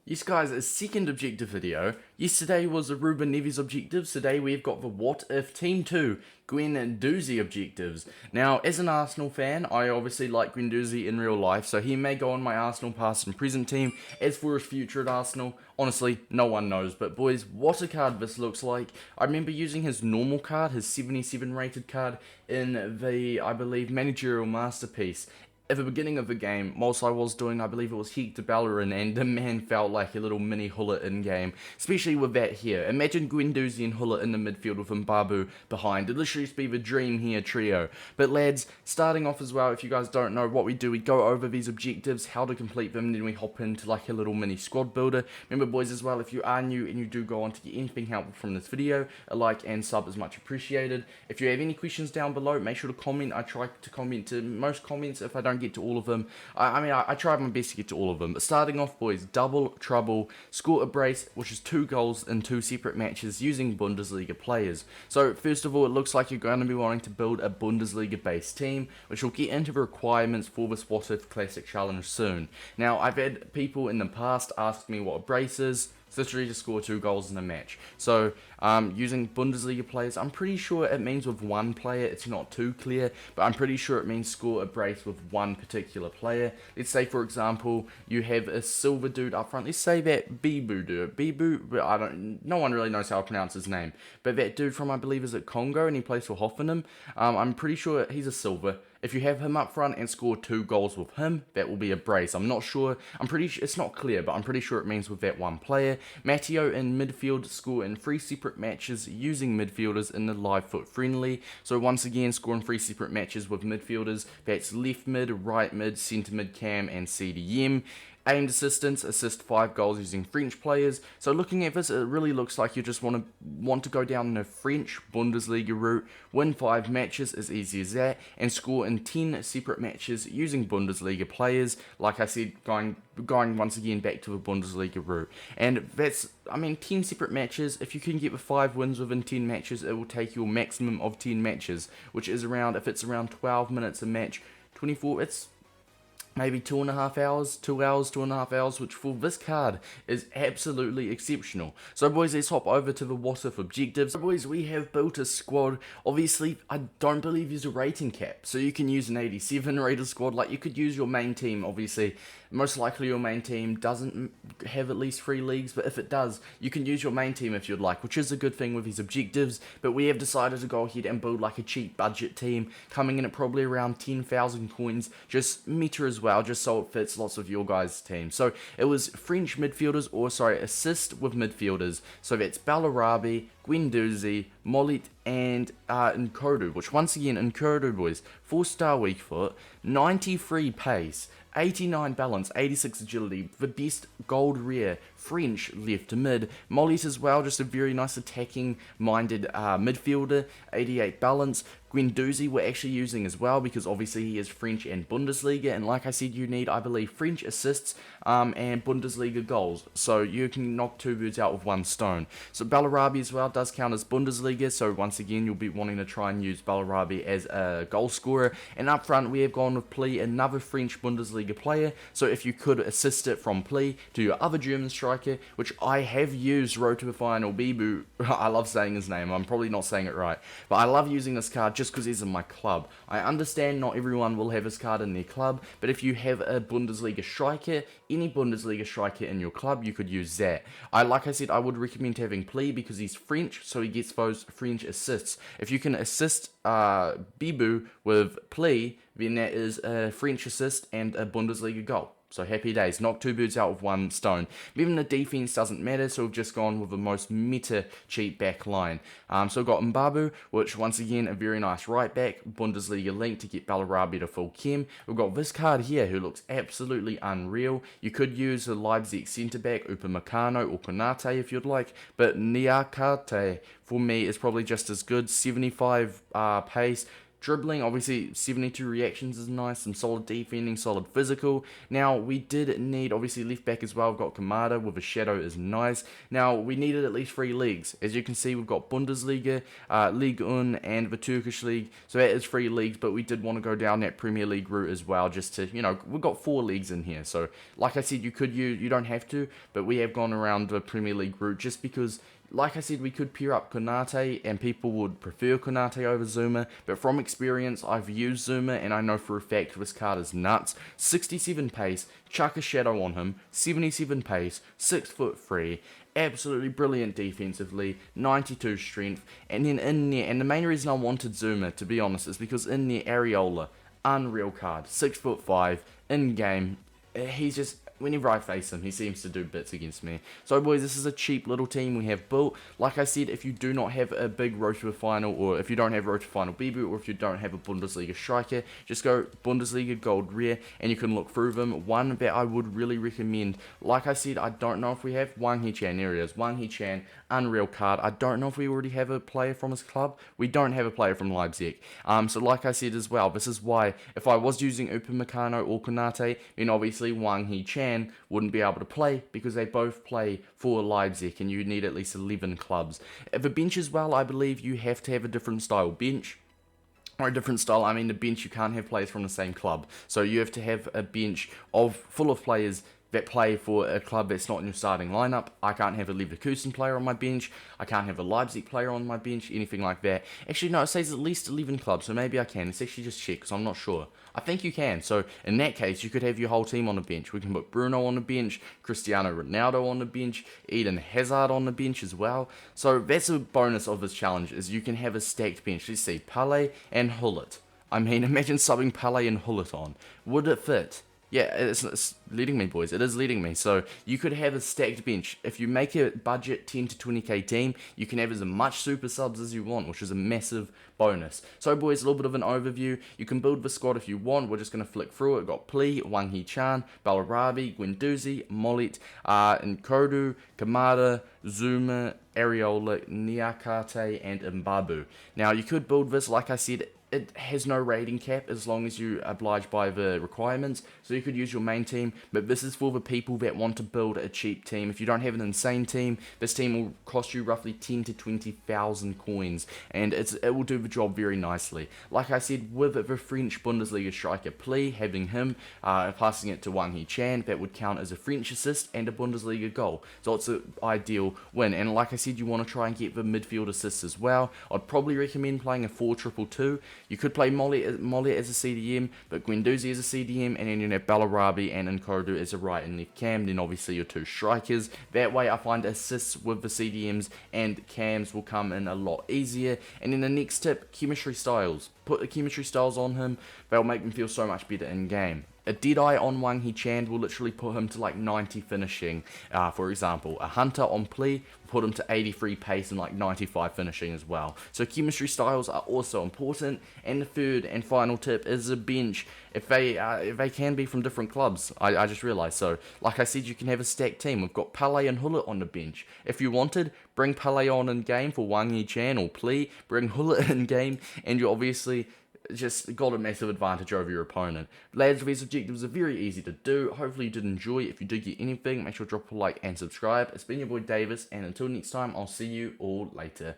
Yes guys, a second objective video. Yesterday was the Ruben Neves objectives. Today we've got the What If Team 2 Guendouzi objectives. Now, as an Arsenal fan, I obviously like Guendouzi in real life, so he may go on my Arsenal past and present team. As for his future at Arsenal, honestly, no one knows. But boys, what a card this looks like. I remember using his normal card, his 77 rated card, in the, I believe, managerial masterpiece. At the beginning of the game, whilst I was doing, I believe it was Hertha Berlin, and the man felt like a little mini Hulla in-game, especially with that here. Imagine Guendouzi and Hulla in the midfield with Mbabu behind. It'd literally just be the dream here trio. But lads, starting off as well, if you guys don't know what we do, we go over these objectives, how to complete them, and then we hop into like a little mini squad builder. Remember boys as well, if you are new and you do go on to get anything helpful from this video, a like and sub is much appreciated. If you have any questions down below, make sure to comment. I try to comment to most comments. If I don't get to all of them, I try my best to get to all of them. But starting off boys, double trouble, score a brace, which is 2 goals in 2 separate matches using Bundesliga players. So first of all, it looks like you're going to be wanting to build a Bundesliga based team, which will get into the requirements for this What If Classic Challenge soon. Now, I've had people in the past ask me what a brace is. It's literally to score 2 goals in a match. So, using Bundesliga players, I'm pretty sure it means with one player. It's not too clear, but I'm pretty sure it means score a brace with one particular player. Let's say, for example, you have a silver dude up front. Let's say that Bibu dude. Bibu, no one really knows how to pronounce his name. But that dude from, I believe, is it Congo, and he plays for Hoffenheim. I'm pretty sure he's a silver. If you have him up front and score 2 goals with him, that will be a brace. I'm not sure. I'm pretty sure it's not clear, but I'm pretty sure it means with that one player. Matteo in midfield score in 3 separate matches using midfielders in the live FUT Friendly. So once again, scoring 3 separate matches with midfielders. That's left mid, right mid, centre mid cam, and CDM. Aimed assistance, assist 5 goals using French players. So looking at this, it really looks like you just want to go down the French Bundesliga route, win 5 matches, as easy as that, and score in 10 separate matches using Bundesliga players. Like I said, going once again back to the Bundesliga route. And that's, 10 separate matches. If you can get the 5 wins within 10 matches, it will take you a maximum of 10 matches, which is around, if it's around 12 minutes a match, 24, it's maybe 2.5 hours, 2 hours, 2.5 hours, which for this card is absolutely exceptional. So boys, let's hop over to the What If objectives. So boys, we have built a squad. Obviously, I don't believe there's a rating cap, so you can use an 87 rated squad. Like, you could use your main team. Obviously, most likely your main team doesn't have at least 3 leagues, but if it does, you can use your main team if you'd like, which is a good thing with these objectives. But we have decided to go ahead and build like a cheap budget team, coming in at probably around 10,000 coins, just meta as well, just so it fits lots of your guys' team. So it was French midfielders, or sorry, assist with midfielders. So that's Bellarabi, Guendouzi, Molit, and Nkodu, which once again, Nkodu boys, 4-star weak foot, 93 pace, 89 balance, 86 agility, the best gold rare French left to mid. Molit as well, just a very nice attacking minded midfielder, 88 balance. Guendouzi we're actually using as well, because obviously he is French and Bundesliga, and like I said, you need, I believe, French assists and Bundesliga goals, so you can knock 2 birds out with 1 stone. So Bellarabi as well does count as Bundesliga, so once again you'll be wanting to try and use Bellarabi as a goal scorer. And up front we have gone with Pli, another French Bundesliga player, so if you could assist it from Pli to your other German striker, which I have used Road to the Final Bibu. I love saying his name, I'm probably not saying it right, but I love using this card just because he's in my club. I understand not everyone will have his card in their club, but if you have a Bundesliga striker, any Bundesliga striker in your club, you could use that. Like I said, I would recommend having Pli because he's French, so he gets those French assists. If you can assist Bibu with Pli, then that is a French assist and a Bundesliga goal. So happy days, knock 2 birds out with 1 stone. Even the defense doesn't matter, so we've just gone with the most meta cheap back line. So we've got Mbabu, which once again, a very nice right back, Bundesliga link to get Bellarabi to full chem. We've got this card here, who looks absolutely unreal. You could use the Leipzig centre back, Upamecano or Konate if you'd like, but Niakate for me is probably just as good. 75 pace, Dribbling, obviously 72 reactions is nice, some solid defending, solid physical. Now, we did need, obviously, left back as well. We've got Kamada with a shadow is nice. Now, we needed at least 3 leagues. As you can see, we've got Bundesliga, Ligue 1, and the Turkish League. So that is 3 leagues, but we did want to go down that Premier League route as well, just to, we've got 4 leagues in here. So, like I said, you don't have to, but we have gone around the Premier League route just because, like I said, we could pair up Konate, and people would prefer Konate over Zuma, but from experience, I've used Zuma, and I know for a fact this card is nuts. 67 pace, chuck a shadow on him, 77 pace, 6'3", absolutely brilliant defensively, 92 strength, and then in there, and the main reason I wanted Zuma, to be honest, is because in there, Areola, unreal card, 6'5", in-game, he's just, whenever I face him, he seems to do bits against me. So, boys, this is a cheap little team we have built. Like I said, if you do not have a big Road to a Final, or if you don't have a Road to Final BB, or if you don't have a Bundesliga striker, just go Bundesliga Gold Rare, and you can look through them. One that I would really recommend, like I said, I don't know if we have Wang Hee-chan. There he is, Wang Hee-chan, unreal card. I don't know if we already have a player from his club. We don't have a player from Leipzig. So like I said as well, this is why, if I was using Upamecano or Konate, then obviously Wang Hee-chan wouldn't be able to play because they both play for Leipzig, and you need at least 11 clubs. The bench as well, I believe you have to have a different style bench. Or a different style, I mean the bench, you can't have players from the same club. So you have to have a bench full of players that play for a club that's not in your starting lineup. I can't have a Leverkusen player on my bench. I can't have a Leipzig player on my bench, anything like that. Actually, no, it says at least 11 clubs, so maybe I can. Let's actually just check, because I'm not sure. I think you can. So in that case, you could have your whole team on the bench. We can put Bruno on the bench, Cristiano Ronaldo on the bench, Eden Hazard on the bench as well. So that's a bonus of this challenge, is you can have a stacked bench. Let's see, Pele and Hullet. I mean, imagine subbing Pele and Hullet on. Would it fit? Yeah, it's leading me, boys. It is leading me. So you could have a stacked bench. If you make a budget 10 to 20k team, you can have as much super subs as you want, which is a massive bonus. So, boys, a little bit of an overview. You can build the squad if you want. We're just going to flick through it. We've got Pli, Wang Hee-chan, Balarabi, Guendouzi, Molit, Nkodu, Kamada, Zuma, Areola, Niakate, and Mbabu. Now, you could build this, like I said, it has no rating cap as long as you oblige by the requirements, so you could use your main team, but this is for the people that want to build a cheap team. If you don't have an insane team, this team will cost you roughly 10 to 20,000 coins, and it will do the job very nicely. Like I said, with the French Bundesliga striker Pli, having him, passing it to Wang Hee-chan, that would count as a French assist and a Bundesliga goal, so it's an ideal win. And like I said, you want to try and get the midfield assists as well. I'd probably recommend playing a 4-2-2. You could play Molly as a CDM, but Guendouzi as a CDM, and then you have Balarabi and Nkodu as a right and left cam, then obviously your 2 strikers. That way I find assists with the CDMs and cams will come in a lot easier. And then the next tip, chemistry styles. Put the chemistry styles on him, they'll make him feel so much better in game. A Deadeye on Wang Hee-chan will literally put him to like 90 finishing, for example. A Hunter on Pli will put him to 83 pace and like 95 finishing as well. So chemistry styles are also important. And the third and final tip is a bench. If they can be from different clubs, I just realised. So like I said, you can have a stacked team. We've got Pele and Hullet on the bench. If you wanted, bring Pele on in game for Wang Hee-chan or Pli, bring Hullet in game, and you obviously just got a massive advantage over your opponent. Lads, these objectives are very easy to do. Hopefully you did enjoy. If you did get anything, make sure to drop a like and subscribe. It's been your boy Davis, and until next time, I'll see you all later.